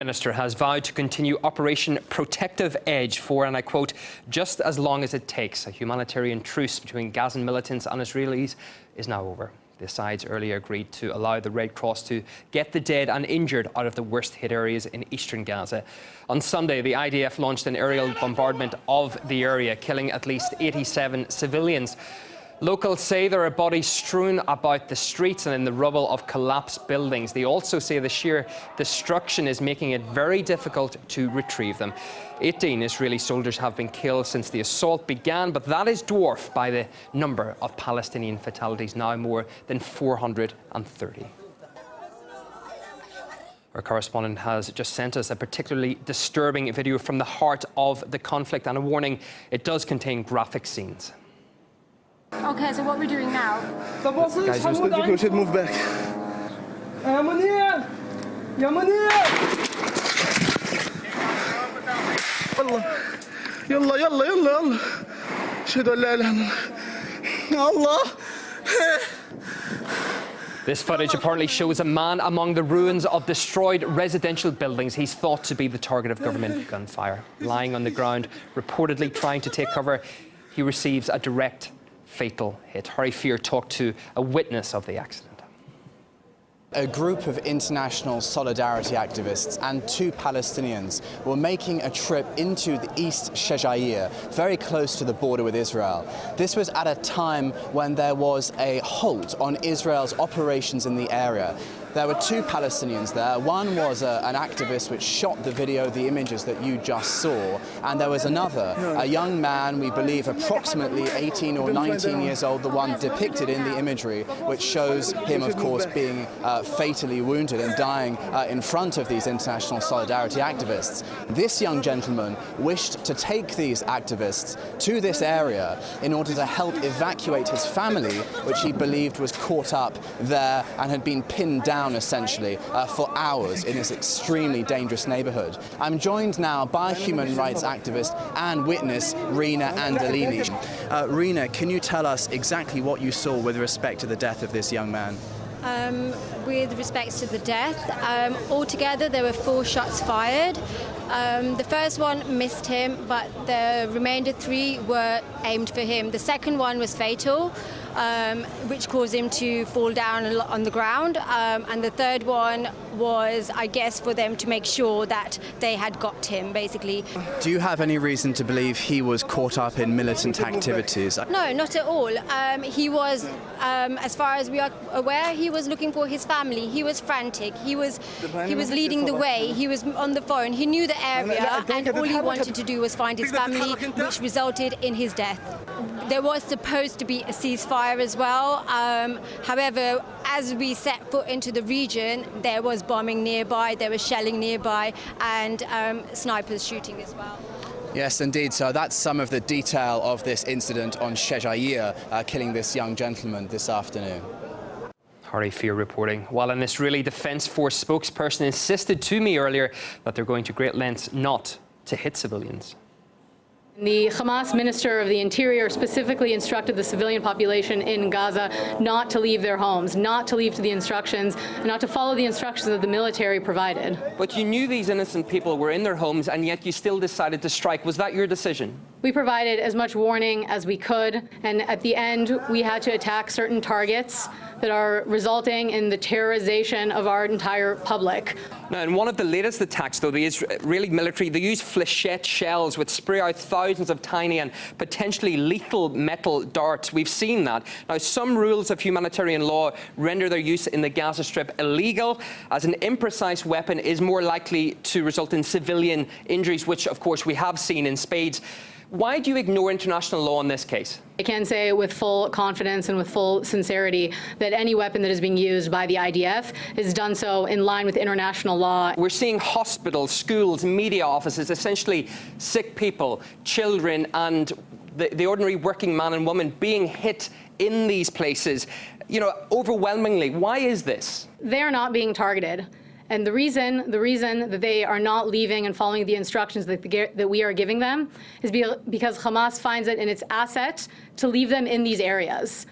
Minister has vowed to continue Operation Protective Edge for, and I quote, just as long as it takes. A humanitarian truce between Gazan militants and Israelis is now over. The sides earlier agreed to allow the Red Cross to get the dead and injured out of the worst-hit areas in eastern Gaza. On Sunday, the IDF launched an aerial bombardment of the area, killing at least 87 civilians. Locals say there are bodies strewn about the streets and in the rubble of collapsed buildings. They also say the sheer destruction is making it very difficult to retrieve them. 18 Israeli soldiers have been killed since the assault began, but that is dwarfed by the number of Palestinian fatalities, now more than 430. Our correspondent has just sent us a particularly disturbing video from the heart of the conflict, and a warning, it does contain graphic scenes. Okay, so what are we doing now? Guys, we should move back. يلا يلا يلا يلا أشهد أن لا إله إلا الله. This footage apparently shows a man among the ruins of destroyed residential buildings. He's thought to be the target of government gunfire. Lying on the ground, reportedly trying to take cover, he receives a direct fatal hit. Harry Fear talked to a witness of the accident. A group of international solidarity activists and two Palestinians were making a trip into the East Shejair, very close to the border with Israel. This was at a time when there was a halt on Israel's operations in the area. There were two Palestinians there. One was an activist which shot the video, the images that you just saw, and there was another, a young man, we believe approximately 18 or 19 years old, the one depicted in the imagery, which shows him, of course, being fatally wounded and dying in front of these international solidarity activists. This young gentleman wished to take these activists to this area in order to help evacuate his family, which he believed was caught up there and had been pinned down essentially for hours in this extremely dangerous neighborhood. I'm joined now by human rights activist and witness Rina Andalini. Rina, can you tell us exactly what you saw with respect to the death of this young man? With respect to the death, altogether there were 4 shots fired. The first one missed him, but the remainder 3 were aimed for him. The second one was fatal, which caused him to fall down on the ground. And the third one was, I guess, for them to make sure that they had got him, basically. Do you have any reason to believe he was caught up in militant activities? No, not at all. He was, as far as we are aware, he was looking for his family. He was frantic. He was leading the way. He was on the phone. He knew the area, and all he wanted to do was find his family, which resulted in his death. There was supposed to be a ceasefire as well. However, as we set foot into the region, there was bombing nearby, there was shelling nearby, and snipers shooting as well. Yes, indeed. So that's some of the detail of this incident on Shejair, killing this young gentleman this afternoon. Harry Fear reporting. While an Israeli Defense Force spokesperson insisted to me earlier that they're going to great lengths not to hit civilians. The Hamas Minister of the Interior specifically instructed the civilian population in Gaza not to leave their homes, not to leave to the instructions, and not to follow the instructions that the military provided. But you knew these innocent people were in their homes, and yet you still decided to strike. Was that your decision? We provided as much warning as we could, and at the end, we had to attack certain targets that are resulting in the terrorization of our entire public. Now, in one of the latest attacks, though, the Israeli military, they used flechette shells which spray out thousands of tiny and potentially lethal metal darts. We've seen that. Now, some rules of humanitarian law render their use in the Gaza Strip illegal, as an imprecise weapon is more likely to result in civilian injuries, which, of course, we have seen in spades. Why do you ignore international law in this case? I can say with full confidence and with full sincerity that any weapon that is being used by the IDF is done so in line with international law. We're seeing hospitals, schools, media offices, essentially sick people, children, and the ordinary working man and woman being hit in these places, you know, overwhelmingly. Why is this? They are not being targeted. And the reason that they are not leaving and following the instructions that we are giving them is because Hamas finds it in its asset to leave them in these areas.